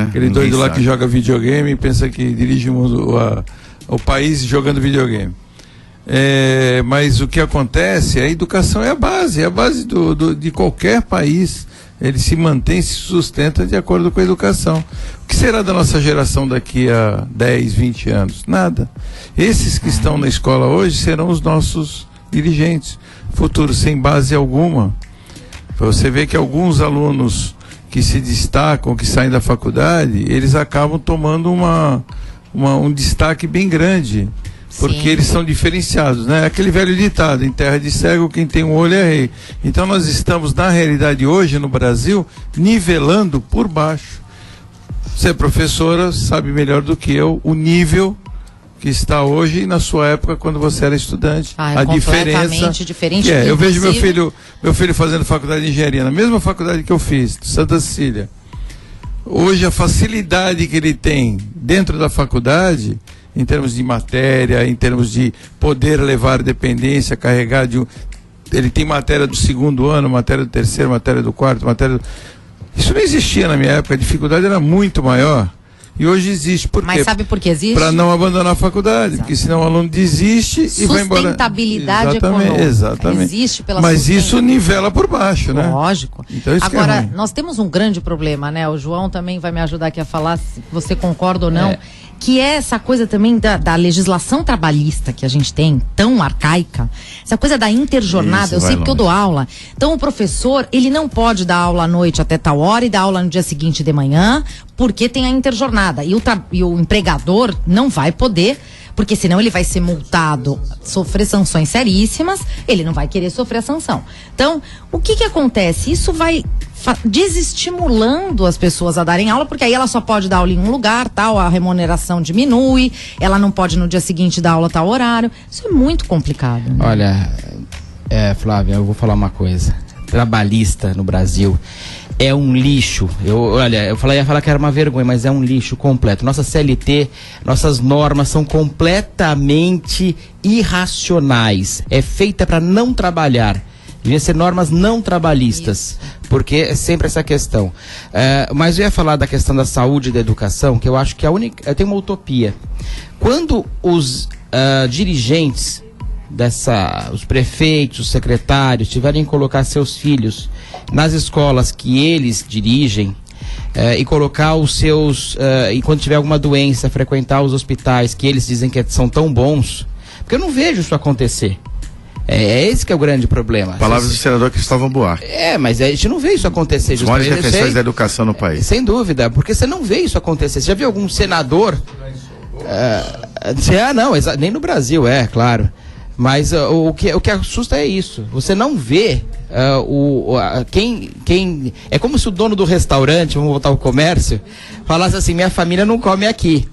né? Aquele Ninguém doido lá sabe. que joga videogame e pensa que dirige o país jogando videogame. Mas o que acontece, a educação é a base de qualquer país. Ele se mantém, se sustenta de acordo com a educação. O que será da nossa geração daqui a 10, 20 anos? Nada. Esses que estão na escola hoje serão os nossos dirigentes. Futuro sem base alguma. Você vê que alguns alunos que se destacam, que saem da faculdade, eles acabam tomando um destaque bem grande. Porque eles são diferenciados, né? Aquele velho ditado, em terra de cego, quem tem um olho é rei. Então nós estamos, na realidade hoje, no Brasil, nivelando por baixo. Você é professora, sabe melhor do que eu o nível que está hoje e na sua época quando você era estudante. A diferença diferente. Eu vejo meu filho fazendo faculdade de engenharia, na mesma faculdade que eu fiz, Santa Cecília. Hoje a facilidade que ele tem dentro da faculdade, em termos de matéria, em termos de poder levar dependência, carregar ele tem matéria do segundo ano, matéria do terceiro, matéria do quarto, Isso não existia na minha época, a dificuldade era muito maior. E hoje existe. Por quê? Mas sabe por que existe? Para não abandonar a faculdade, porque senão o aluno desiste e vai embora. Sustentabilidade econômica. Exatamente. Existe pela Mas isso nivela por baixo, né? Lógico. Então, isso agora, nós temos um grande problema, né? O João também vai me ajudar aqui a falar se você concorda ou não. Que é essa coisa também da legislação trabalhista que a gente tem, tão arcaica, essa coisa da interjornada. Eu sei porque eu dou aula. Então o professor, ele não pode dar aula à noite até tal hora e dar aula no dia seguinte de manhã, porque tem a interjornada. E o empregador não vai poder, porque senão ele vai ser multado, sofrer sanções seríssimas, ele não vai querer sofrer a sanção. Então, o que acontece? Isso vai desestimulando as pessoas a darem aula, porque aí ela só pode dar aula em um lugar, tal, a remuneração diminui, ela não pode no dia seguinte dar aula a tal horário. Isso é muito complicado, né? Olha, Flávia, eu vou falar uma coisa. Trabalhista no Brasil é um lixo. Eu ia falar que era uma vergonha, mas é um lixo completo. Nossa CLT, nossas normas são completamente irracionais. É feita para não trabalhar. Devia ser normas não trabalhistas, porque é sempre essa questão. Mas eu ia falar da questão da saúde e da educação, que eu acho que eu tenho uma utopia. Quando os dirigentes os prefeitos, os secretários, tiverem que colocar seus filhos nas escolas que eles dirigem, e colocar os seus, e quando tiver alguma doença, frequentar os hospitais que eles dizem que são tão bons, porque eu não vejo isso acontecer. Esse que é o grande problema. Palavras do senador Cristóvão Buarque. Mas a gente não vê isso acontecer. As maiores defensores da educação no país. Sem dúvida, porque você não vê isso acontecer. Você já viu algum senador? Não, nem no Brasil, claro. Mas o que assusta é isso. Você não vê quem... É como se o dono do restaurante, vamos voltar ao comércio, falasse assim, minha família não come aqui.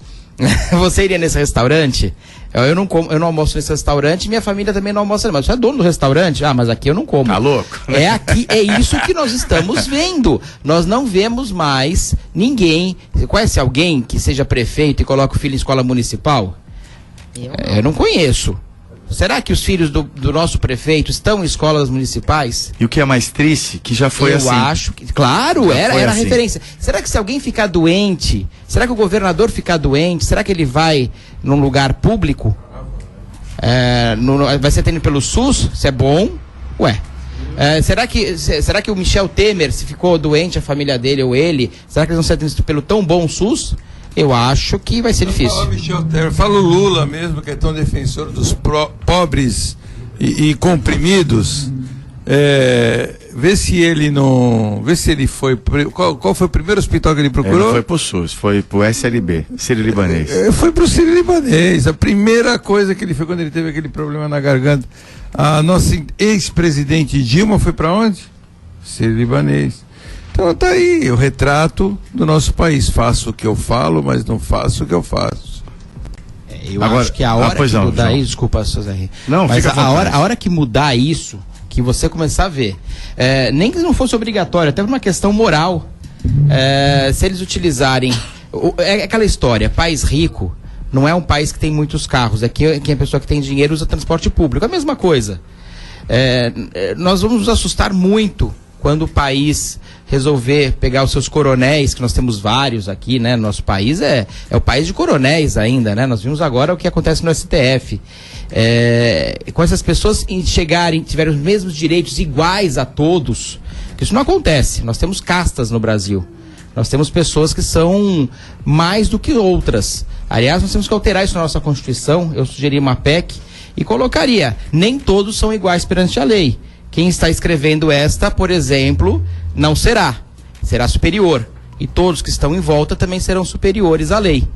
Você iria nesse restaurante? Eu não almoço nesse restaurante, minha família também não almoça. Mas você é dono do restaurante? Mas aqui eu não como. Tá louco? É isso que nós estamos vendo. Nós não vemos mais ninguém. Você conhece alguém que seja prefeito e coloca o filho em escola municipal? Eu não conheço. Será que os filhos do nosso prefeito estão em escolas municipais? E o que é mais triste, que já foi assim. Eu acho que, claro, era assim. Referência. Será que se alguém ficar doente, será que o governador ficar doente, será que ele vai num lugar público? Vai ser atendido pelo SUS? Se é bom? Será que o Michel Temer, se ficou doente, a família dele ou ele, será que eles vão ser atendidos pelo tão bom SUS? Eu acho que vai ser difícil. Fala Michel Temer, fala o Lula mesmo, que é tão defensor dos pobres e comprimidos. Vê se ele foi. Qual foi o primeiro hospital que ele procurou? Ele foi pro SUS, foi pro SLB, Sírio-Libanês. Foi pro Sírio-Libanês. A primeira coisa que ele fez quando ele teve aquele problema na garganta. A nossa ex-presidente Dilma foi para onde? Sírio-Libanês. Então tá aí o retrato do nosso país. Faço o que eu falo, mas não faço o que eu faço. Eu acho que a hora que mudar isso, desculpa, Zé. Não, mas a hora que mudar isso, que você começar a ver, nem que não fosse obrigatório, até por uma questão moral, se eles utilizarem, é aquela história, país rico não é um país que tem muitos carros, é que a pessoa que tem dinheiro usa transporte público, é a mesma coisa. Nós vamos nos assustar muito quando o país resolver pegar os seus coronéis, que nós temos vários aqui, né? Nosso país é o país de coronéis ainda, né? Nós vimos agora o que acontece no STF. Com essas pessoas chegarem, tiverem os mesmos direitos iguais a todos, isso não acontece. Nós temos castas no Brasil. Nós temos pessoas que são mais do que outras. Aliás, nós temos que alterar isso na nossa Constituição. Eu sugeri uma PEC e colocaria: nem todos são iguais perante a lei. Quem está escrevendo esta, por exemplo, não será superior. E todos que estão em volta também serão superiores à lei.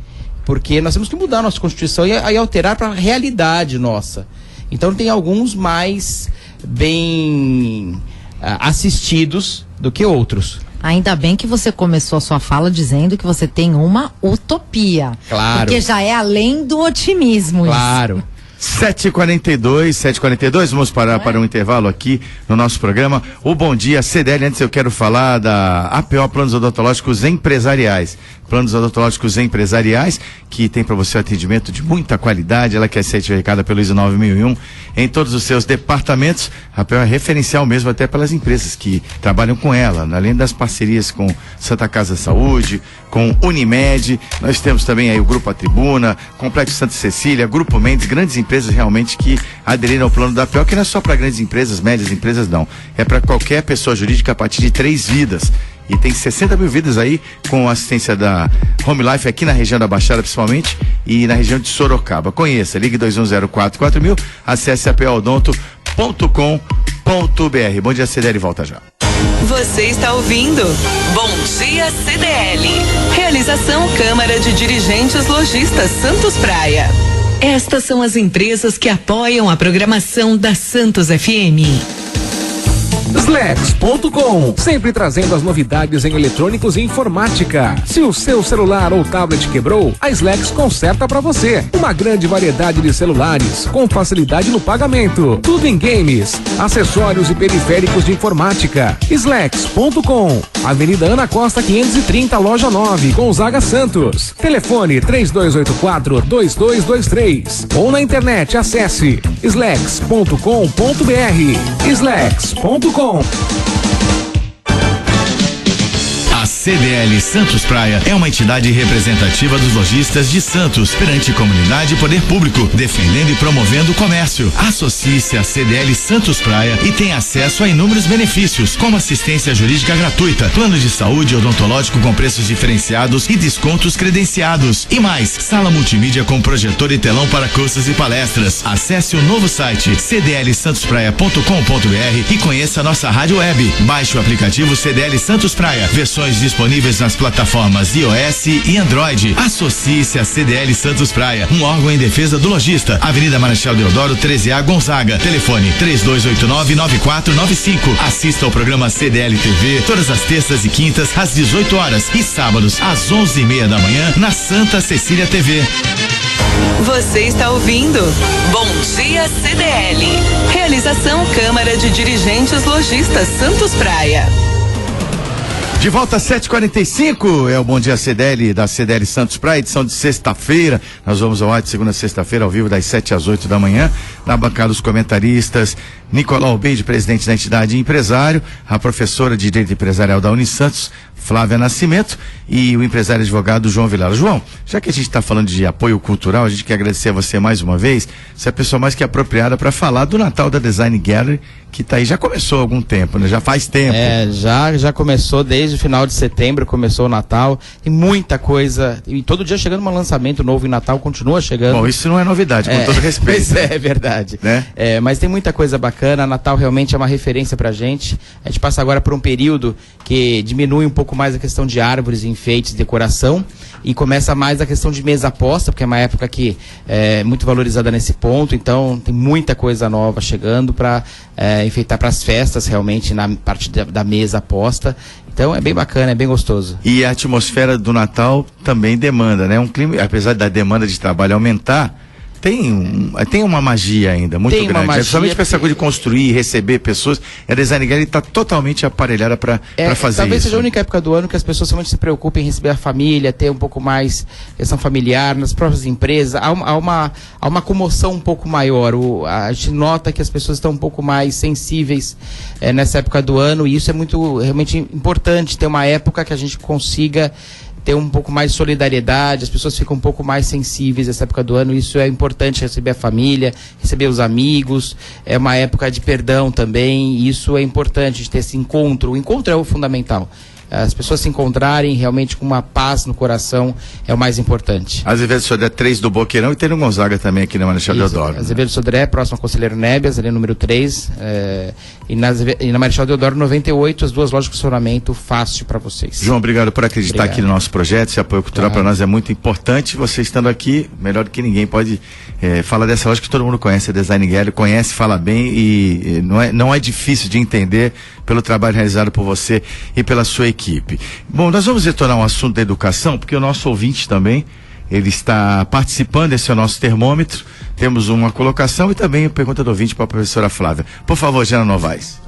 Porque nós temos que mudar a nossa Constituição e alterar para a realidade nossa. Então tem alguns mais bem assistidos do que outros. Ainda bem que você começou a sua fala dizendo que você tem uma utopia. Claro. Porque já é além do otimismo. Claro. 7h42, vamos parar para um intervalo aqui no nosso programa. O Bom Dia CDL, antes eu quero falar da APO Planos Odontológicos Empresariais. Planos odontológicos empresariais, que tem para você atendimento de muita qualidade. Ela quer ser certificada pelo ISO 9001 em todos os seus departamentos. A APO é referencial mesmo até pelas empresas que trabalham com ela, além das parcerias com Santa Casa Saúde, com Unimed. Nós temos também aí o Grupo A Tribuna, Complexo Santa Cecília, Grupo Mendes, grandes empresas realmente que aderiram ao plano da APO, que não é só para grandes empresas, médias empresas não. É para qualquer pessoa jurídica a partir de 3 vidas. E tem 60 mil vidas aí com assistência da Home Life aqui na região da Baixada principalmente e na região de Sorocaba. Conheça, ligue 21044000, acesse apoodonto.com.br. Bom Dia CDL, volta já. Você está ouvindo Bom Dia CDL. Realização Câmara de Dirigentes Lojistas Santos Praia. Estas são as empresas que apoiam a programação da Santos FM. Slex.com, sempre trazendo as novidades em eletrônicos e informática. Se o seu celular ou tablet quebrou, a Slex conserta para você. Uma grande variedade de celulares, com facilidade no pagamento. Tudo em games, acessórios e periféricos de informática. Slex.com, Avenida Ana Costa 530, Loja 9, Gonzaga Santos. Telefone 3284-2223. Ou na internet, acesse slex.com.br. Slex.com. A CDL Santos Praia é uma entidade representativa dos lojistas de Santos perante comunidade e poder público, defendendo e promovendo o comércio. Associe-se à CDL Santos Praia e tem acesso a inúmeros benefícios, como assistência jurídica gratuita, plano de saúde odontológico com preços diferenciados e descontos credenciados. E mais, sala multimídia com projetor e telão para cursos e palestras. Acesse o novo site cdlsantospraia.com.br e conheça a nossa rádio web. Baixe o aplicativo CDL Santos Praia, versões disponíveis nas plataformas iOS e Android. Associe-se a CDL Santos Praia, um órgão em defesa do lojista. Avenida Marechal Deodoro 13A, Gonzaga. Telefone 3289-9495. Assista ao programa CDL TV todas as terças e quintas às 18 horas e sábados às 11h30 da manhã na Santa Cecília TV. Você está ouvindo Bom Dia CDL. Realização Câmara de Dirigentes Lojistas Santos Praia. De volta às 7h45, é o Bom Dia CDL da CDL Santos Praia, edição de sexta-feira. Nós vamos ao ar de segunda a sexta-feira, ao vivo, das 7 às 8 da manhã. Na bancada dos comentaristas, Nicolau Albeide, presidente da entidade e empresário, a professora de Direito Empresarial da Unisantos, Flávia Nascimento, e o empresário e advogado João Vilara. João, já que a gente está falando de apoio cultural, a gente quer agradecer a você mais uma vez. Você é a pessoa mais que apropriada para falar do Natal da Design Gallery, que tá aí, já começou há algum tempo, né? Já faz tempo. Já começou desde o final de setembro, começou o Natal, e muita coisa, e todo dia chegando um lançamento novo em Natal, continua chegando. Bom, isso não é novidade, com todo respeito. Pois é verdade. Né? Mas tem muita coisa bacana, Natal realmente é uma referência pra gente. A gente passa agora por um período que diminui um pouco mais a questão de árvores, enfeites, decoração, e começa mais a questão de mesa aposta, porque é uma época que é muito valorizada nesse ponto, então tem muita coisa nova chegando para enfeitar para as festas realmente na parte da mesa aposta. Então é bem bacana, é bem gostoso. E a atmosfera do Natal também demanda, né? Um clima, apesar da demanda de trabalho aumentar, tem uma magia ainda muito Tem uma grande. magia, Principalmente para essa coisa de construir e receber pessoas. A Design Gallery está totalmente aparelhada para fazer talvez isso. seja a única época do ano que as pessoas realmente se preocupam em receber a família, ter um pouco mais questão familiar, nas próprias empresas. Há uma comoção um pouco maior. A gente nota que as pessoas estão um pouco mais sensíveis nessa época do ano, e isso é muito realmente importante, ter uma época que a gente consiga ter um pouco mais de solidariedade, as pessoas ficam um pouco mais sensíveis nessa época do ano. Isso é importante, receber a família, receber os amigos, é uma época de perdão também, e isso é importante, de ter esse encontro. O encontro é o fundamental. As pessoas se encontrarem realmente com uma paz no coração é o mais importante. Azevedo Sodré 3 do Boqueirão, e tem no Gonzaga também aqui na Marechal Deodoro. Azevedo Sodré, próximo ao Conselheiro Nébias, ali número 3, e na Marechal Deodoro 98, as duas lojas de estacionamento fácil para vocês. João, obrigado por acreditar aqui no nosso projeto. Esse apoio cultural para nós é muito importante. Você estando aqui, melhor do que ninguém pode falar dessa loja que todo mundo conhece, a Design Gallery, conhece, fala bem, e não é difícil de entender pelo trabalho realizado por você e pela sua equipe. Bom, nós vamos retornar ao assunto da educação, porque o nosso ouvinte também, ele está participando, esse é o nosso termômetro. Temos uma colocação e também a pergunta do ouvinte para a professora Flávia. Por favor, Jana Novaes.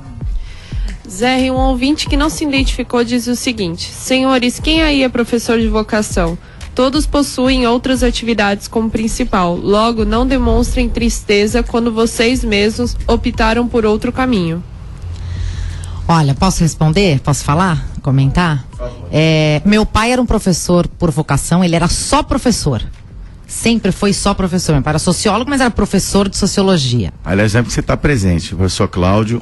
Zé, um ouvinte que não se identificou diz o seguinte: senhores, quem aí é professor de vocação? Todos possuem outras atividades como principal, logo não demonstrem tristeza quando vocês mesmos optaram por outro caminho. Olha, posso responder? Posso falar? Comentar? Meu pai era um professor por vocação, ele era só professor. Sempre foi só professor. Meu pai era sociólogo, mas era professor de sociologia. Aliás, é porque você está presente, o professor Cláudio,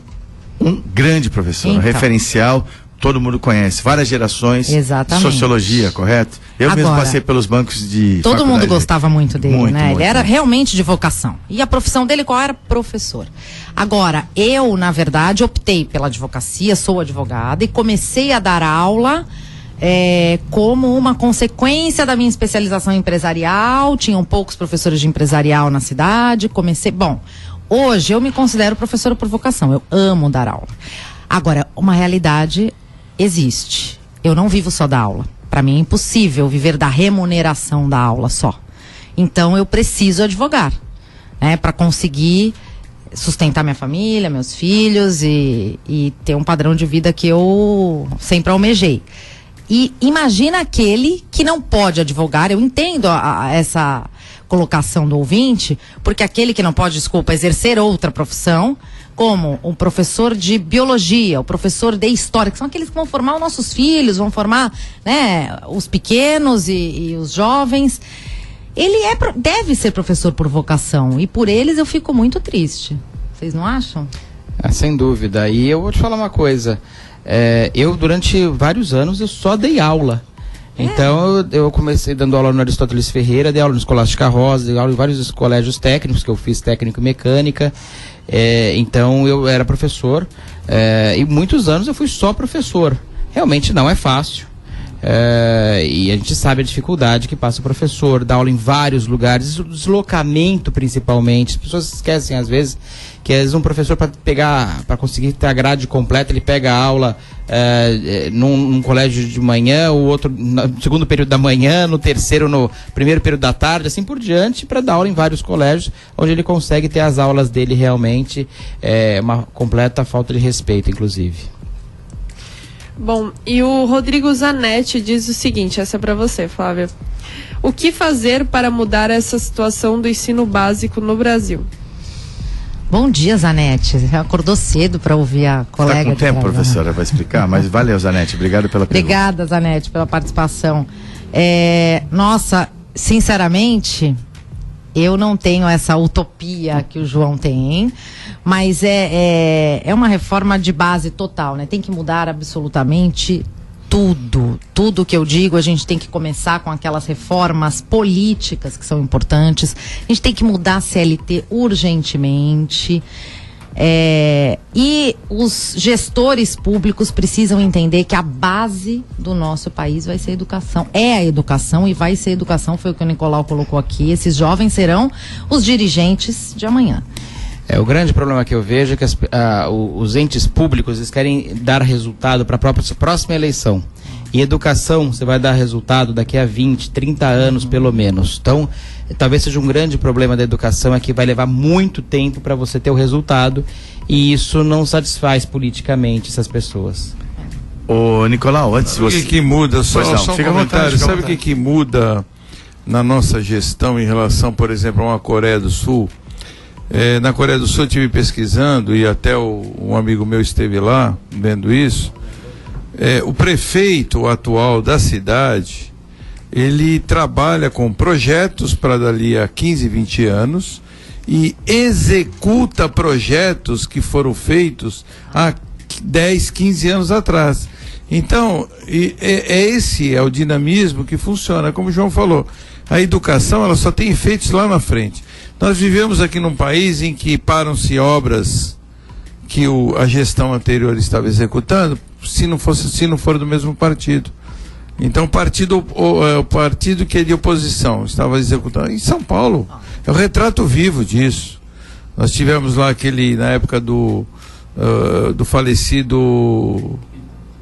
um grande professor, um referencial, todo mundo conhece, várias gerações. Exatamente. De sociologia, correto? Eu mesmo passei pelos bancos de todo mundo gostava muito dele, né? Muito, ele era realmente de vocação. E a profissão dele qual era? Professor. Agora, eu, na verdade, optei pela advocacia, sou advogada, e comecei a dar aula como uma consequência da minha especialização empresarial. Tinham poucos professores de empresarial na cidade. Hoje eu me considero professora por vocação. Eu amo dar aula. Agora, uma realidade existe. Eu não vivo só da aula. Para mim é impossível viver da remuneração da aula só. Então eu preciso advogar, né, para conseguir sustentar minha família, meus filhos e ter um padrão de vida que eu sempre almejei. E imagina aquele que não pode advogar. Eu entendo essa colocação do ouvinte, porque aquele que não pode, exercer outra profissão, como o professor de biologia, o professor de história, que são aqueles que vão formar os nossos filhos, vão formar, né, os pequenos e os jovens. Ele deve ser professor por vocação, e por eles eu fico muito triste. Vocês não acham? Sem dúvida. E eu vou te falar uma coisa. Eu, durante vários anos, eu só dei aula. Então, eu comecei dando aula no Aristóteles Ferreira, dei aula no Escolástica Rosa, dei aula em vários colégios técnicos, que eu fiz técnico em mecânica. Então, eu era professor. E muitos anos eu fui só professor. Realmente não é fácil. E a gente sabe a dificuldade que passa o professor, dá aula em vários lugares, o deslocamento principalmente. As pessoas esquecem às vezes que um professor para conseguir ter a grade completa, ele pega a aula num colégio de manhã, o outro no segundo período da manhã, no terceiro, no primeiro período da tarde, assim por diante, para dar aula em vários colégios, onde ele consegue ter as aulas dele realmente. Uma completa falta de respeito, inclusive. Bom, e o Rodrigo Zanetti diz o seguinte, essa é para você, Flávia. O que fazer para mudar essa situação do ensino básico no Brasil? Bom dia, Zanetti. Você acordou cedo para ouvir a colega. Está com tempo, professora, vai explicar, mas valeu, Zanetti. Obrigado pela pergunta. Obrigada, Zanetti, pela participação. Nossa, sinceramente, eu não tenho essa utopia que o João tem, mas é uma reforma de base total, né? Tem que mudar absolutamente tudo. Tudo que eu digo, a gente tem que começar com aquelas reformas políticas que são importantes. A gente tem que mudar a CLT urgentemente. E os gestores públicos precisam entender que a base do nosso país vai ser a educação. É a educação e vai ser a educação, foi o que o Nicolau colocou aqui. Esses jovens serão os dirigentes de amanhã. O grande problema que eu vejo é que os entes públicos eles querem dar resultado para a próxima eleição. E educação, você vai dar resultado daqui a 20, 30 anos pelo menos. Então, talvez seja um grande problema da educação, é que vai levar muito tempo para você ter o resultado, e isso não satisfaz politicamente essas pessoas. Ô, Nicolau, antes você... O que muda? Só um comentário. Sabe o que muda na nossa gestão em relação, por exemplo, a uma Coreia do Sul? Na Coreia do Sul eu estive pesquisando, e até um amigo meu esteve lá vendo isso. O prefeito atual da cidade, ele trabalha com projetos para dali a 15, 20 anos e executa projetos que foram feitos há 10, 15 anos atrás. Então, esse é o dinamismo que funciona, como o João falou. A educação, ela só tem efeitos lá na frente. Nós vivemos aqui num país em que param-se obras que a gestão anterior estava executando, se não for do mesmo partido. Então o partido que é de oposição estava executando. Em São Paulo, é o retrato vivo disso. Nós tivemos lá na época do falecido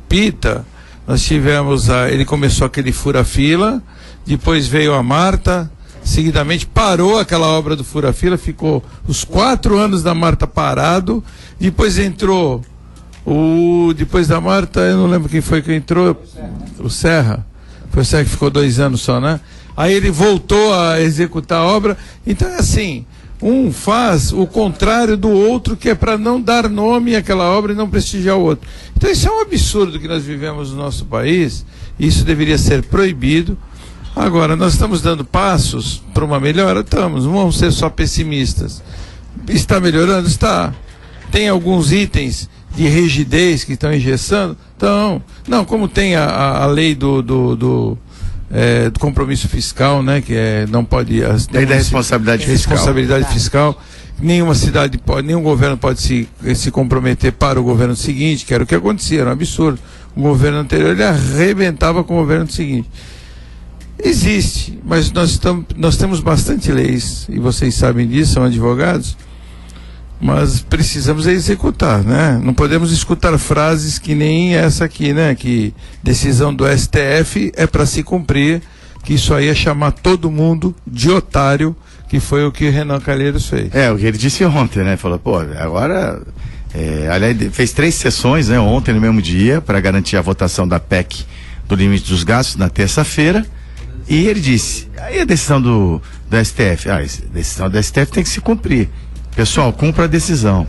Pita, nós tivemos, ele começou aquele fura-fila, depois veio a Marta, seguidamente parou aquela obra do fura-fila, ficou os 4 anos da Marta parado, depois entrou depois da Marta, eu não lembro quem foi que entrou, o Serra, foi o Serra que ficou 2 anos só, né? Aí ele voltou a executar a obra. Então é assim, um faz o contrário do outro, que é para não dar nome àquela obra e não prestigiar o outro. Então isso é um absurdo que nós vivemos no nosso país, e isso deveria ser proibido. Agora, nós estamos dando passos para uma melhora? Estamos, não vamos ser só pessimistas. Está melhorando? Está. Tem alguns itens de rigidez que estão engessando? Então, não, como tem a lei do compromisso fiscal, né, que não pode... Lei da responsabilidade fiscal. Nenhuma cidade pode, nenhum governo pode se comprometer para o governo seguinte, que era o que acontecia, era um absurdo. O governo anterior, ele arrebentava com o governo seguinte. Existe, mas nós temos bastante leis, e vocês sabem disso, são advogados, mas precisamos executar, né? Não podemos escutar frases que nem essa aqui, né? Que decisão do STF é para se cumprir, que isso aí é chamar todo mundo de otário, que foi o que o Renan Calheiros fez. O que ele disse ontem, né? Falou, agora... aliás, fez 3 sessões, né? Ontem, no mesmo dia, para garantir a votação da PEC do limite dos gastos, na terça-feira. E ele disse, aí a decisão do STF, a decisão do STF tem que se cumprir. Pessoal, cumpra a decisão.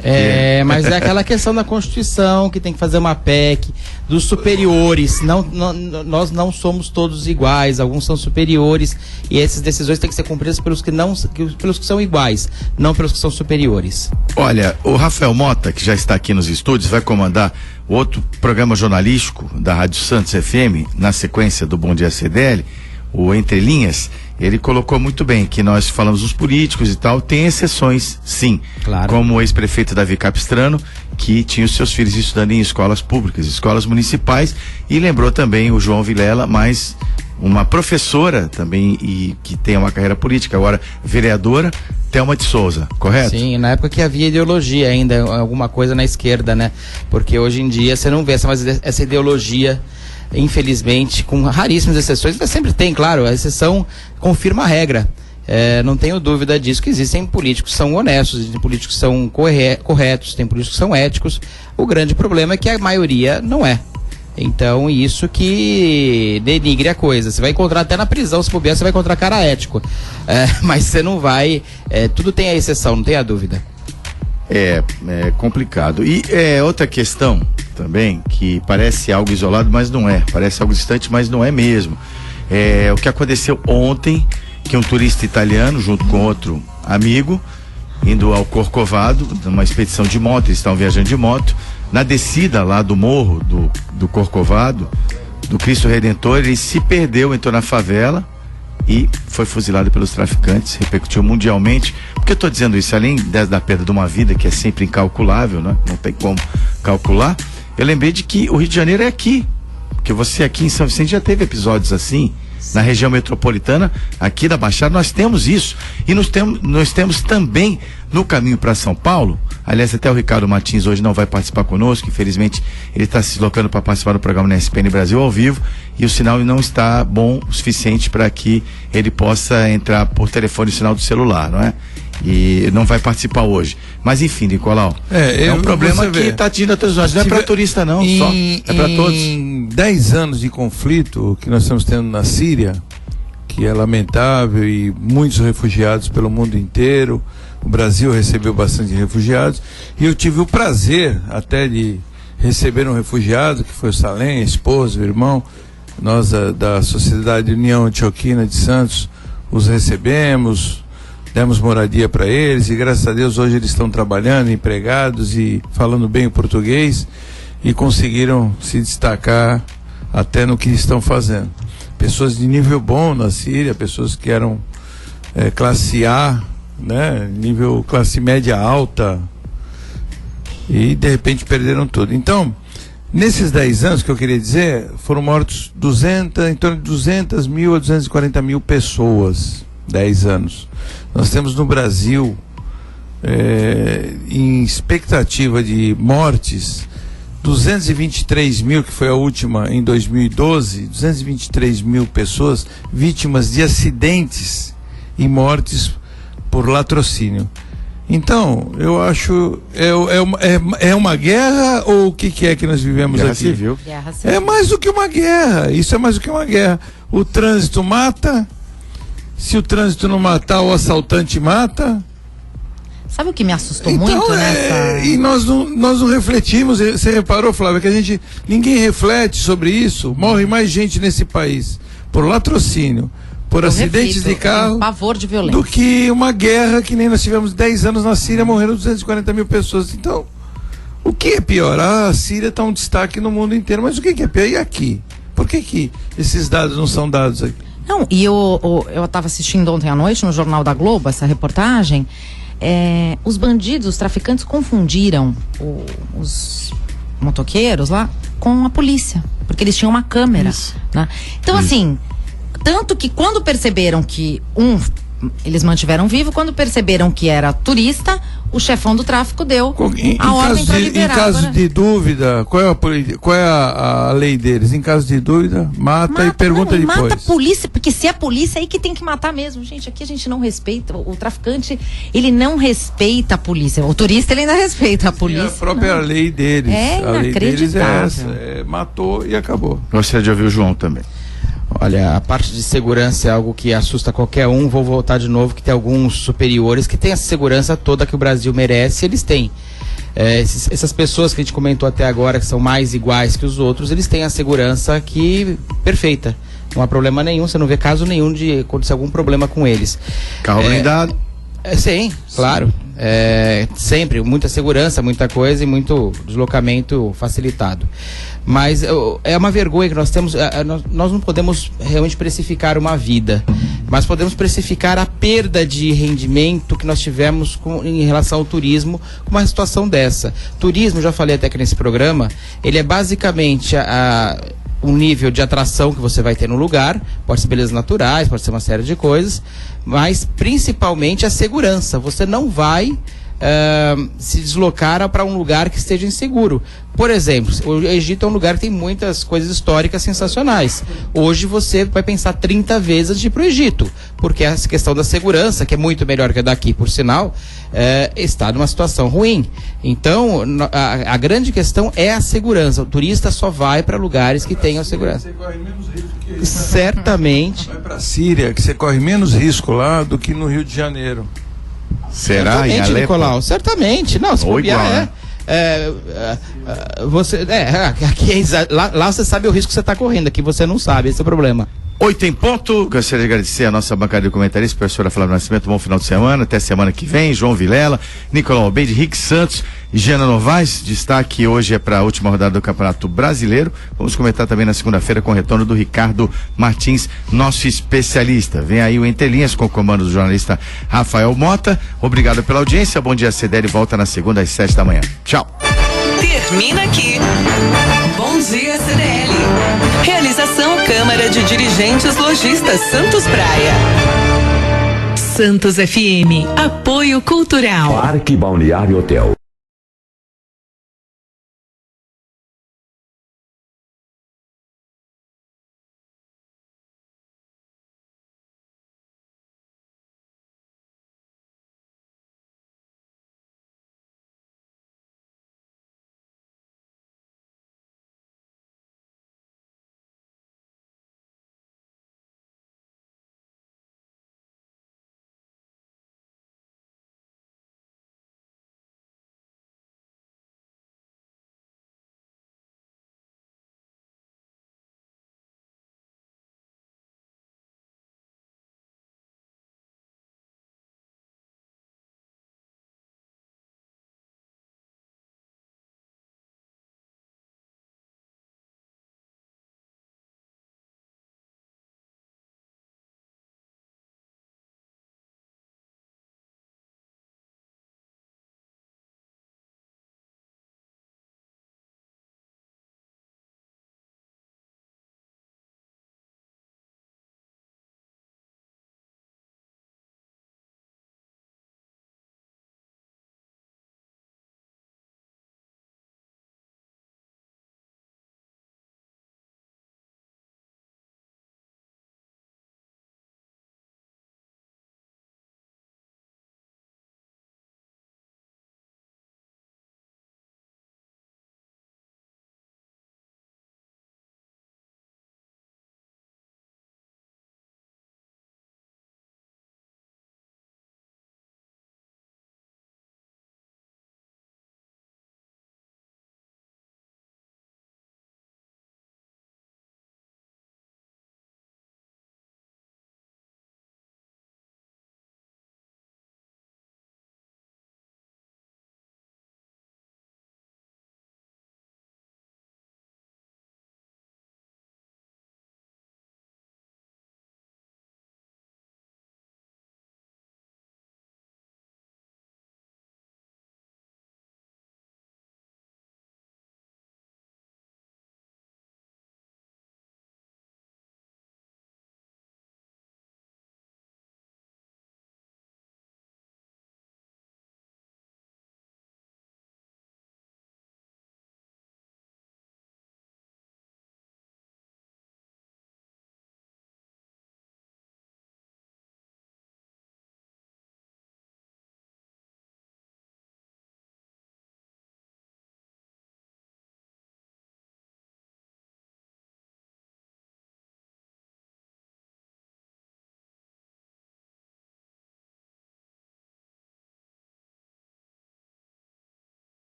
Mas é aquela questão da Constituição, que tem que fazer uma PEC, dos superiores. Nós não somos todos iguais, alguns são superiores, e essas decisões têm que ser cumpridas pelos que são iguais, não pelos que são superiores. Olha, o Rafael Mota, que já está aqui nos estúdios, vai comandar outro programa jornalístico da Rádio Santos FM, na sequência do Bom Dia CDL, o Entre Linhas. Ele colocou muito bem que nós falamos dos políticos e tal, tem exceções, sim. Claro. Como o ex-prefeito Davi Capistrano, que tinha os seus filhos estudando em escolas públicas, escolas municipais, e lembrou também o João Vilela, mas uma professora também, e que tem uma carreira política, agora vereadora, Thelma de Souza, correto? Sim, na época que havia ideologia ainda, alguma coisa na esquerda, né? Porque hoje em dia você não vê essa ideologia, infelizmente, com raríssimas exceções. Sempre tem, claro, a exceção confirma a regra. Não tenho dúvida disso, que existem políticos que são honestos, existem políticos que são corretos, tem políticos que são éticos. O grande problema é que a maioria não é. Então, isso que denigre a coisa. Você vai encontrar até na prisão, se bobear, você vai encontrar cara ético. Mas você não vai... tudo tem a exceção, não tem a dúvida. É complicado. E outra questão também, que parece algo isolado, mas não é. Parece algo distante, mas não é mesmo. O que aconteceu ontem, que um turista italiano, junto com outro amigo, indo ao Corcovado, numa expedição de moto, eles estavam viajando de moto, na descida lá do morro do Corcovado, do Cristo Redentor, ele se perdeu, entrou na favela e foi fuzilado pelos traficantes, repercutiu mundialmente. Por que eu estou dizendo isso? Além da perda de uma vida, que é sempre incalculável, né? Não tem como calcular, eu lembrei de que o Rio de Janeiro é aqui, porque você aqui em São Vicente já teve episódios assim, Na região metropolitana, aqui da Baixada, nós temos isso. E nós temos também no caminho para São Paulo. Aliás, até o Ricardo Martins hoje não vai participar conosco, infelizmente ele está se deslocando para participar do programa na SPN Brasil ao vivo e o sinal não está bom o suficiente para que ele possa entrar por telefone, sinal do celular, não é? E não vai participar hoje. Mas enfim, Nicolau, é um problema que está atingindo a todos nós. Não é para turista não, só é para todos. Em 10 anos de conflito que nós estamos tendo na Síria, que é lamentável, e muitos refugiados pelo mundo inteiro, o Brasil recebeu bastante refugiados, e eu tive o prazer até de receber um refugiado, que foi o Salem, a esposa, o irmão. Nós da Sociedade União Antioquina de Santos os recebemos, demos moradia para eles, e graças a Deus hoje eles estão trabalhando, empregados e falando bem o português, e conseguiram se destacar até no que estão fazendo. Pessoas de nível bom na Síria, pessoas que eram classe A, né, nível classe média alta, e de repente perderam tudo. Então, nesses 10 anos que eu queria dizer, foram mortos em torno de 200 mil a 240 mil pessoas. 10 anos. Nós temos no Brasil, em expectativa de mortes, 223 mil, que foi a última em 2012, 223 mil pessoas vítimas de acidentes e mortes por latrocínio. Então, eu acho, é uma guerra, ou o que é que nós vivemos guerra aqui? Civil. Guerra civil. É mais do que uma guerra, isso é mais do que uma guerra. O trânsito mata, se o trânsito não matar, o assaltante mata. Sabe o que me assustou Então, muito nessa... E nós não refletimos. Você reparou, Flávia, que ninguém reflete sobre isso. Morre mais gente nesse país por latrocínio, por acidentes de carro, pavor de violência, do que uma guerra que nem nós tivemos 10 anos na Síria, morreram 240 mil pessoas. Então, o que é pior? A Síria está um destaque no mundo inteiro, mas o que é pior? E aqui? Por que esses dados não são dados aqui? Não, e eu estava assistindo ontem à noite no Jornal da Globo essa reportagem. Os bandidos, os traficantes confundiram os motoqueiros lá com a polícia, porque eles tinham uma câmera, né? Então, assim, tanto que quando perceberam que eles mantiveram vivo, quando perceberam que era turista, o chefão do tráfico deu a ordem para liberar. Em caso de dúvida, qual é a lei deles? Em caso de dúvida, mata e pergunta depois. Mata a polícia, porque se é a polícia é aí que tem que matar mesmo. Gente, aqui a gente não respeita, o traficante, ele não respeita a polícia. O turista, ele ainda respeita a polícia. A própria lei deles. É a lei deles é inacreditável. essa, matou e acabou. Gostaria de ouvir o João também. Olha, a parte de segurança é algo que assusta qualquer um. Vou voltar de novo, que tem alguns superiores que têm essa segurança toda que o Brasil merece, eles têm. Essas pessoas que a gente comentou até agora, que são mais iguais que os outros, eles têm a segurança perfeita. Não há problema nenhum, você não vê caso nenhum de acontecer algum problema com eles. Carro blindado? Sim, claro. Sempre, muita segurança, muita coisa e muito deslocamento facilitado. Mas é uma vergonha que nós temos. Nós não podemos realmente precificar uma vida, mas podemos precificar a perda de rendimento que nós tivemos em relação ao turismo com uma situação dessa. Turismo, já falei até aqui nesse programa, ele é basicamente um nível de atração que você vai ter no lugar, pode ser belezas naturais, pode ser uma série de coisas, mas principalmente a segurança. Você não vai se deslocar para um lugar que esteja inseguro. Por exemplo, o Egito é um lugar que tem muitas coisas históricas sensacionais. Hoje você vai pensar 30 vezes de ir para o Egito, porque essa questão da segurança, que é muito melhor que a daqui, por sinal, está numa situação ruim. Então, a grande questão é a segurança. O turista só vai para lugares que tenham segurança. Você corre menos risco que certamente. Vai para a Síria, que você corre menos risco lá do que no Rio de Janeiro. Será? Certamente, Nicolau, certamente. Não, se bobear, aqui lá você sabe o risco que você está correndo, aqui você não sabe, esse é o problema. 8 em ponto. Gostaria de agradecer a nossa bancada de comentaristas, professora Flávia Nascimento, bom final de semana, até semana que vem, João Vilela, Nicolau Albeide, Rick Santos e Giana Novaes. Destaque hoje é para a última rodada do Campeonato Brasileiro. Vamos comentar também na segunda-feira com o retorno do Ricardo Martins, nosso especialista. Vem aí o Entre Linhas com o comando do jornalista Rafael Mota. Obrigado pela audiência, bom dia CDL, volta na segunda às 7 da manhã. Tchau. Termina aqui. Bom dia CDL. Realização Câmara Câmara de Dirigentes Lojistas Santos Praia. Santos FM, apoio cultural. Parque Balneário Hotel.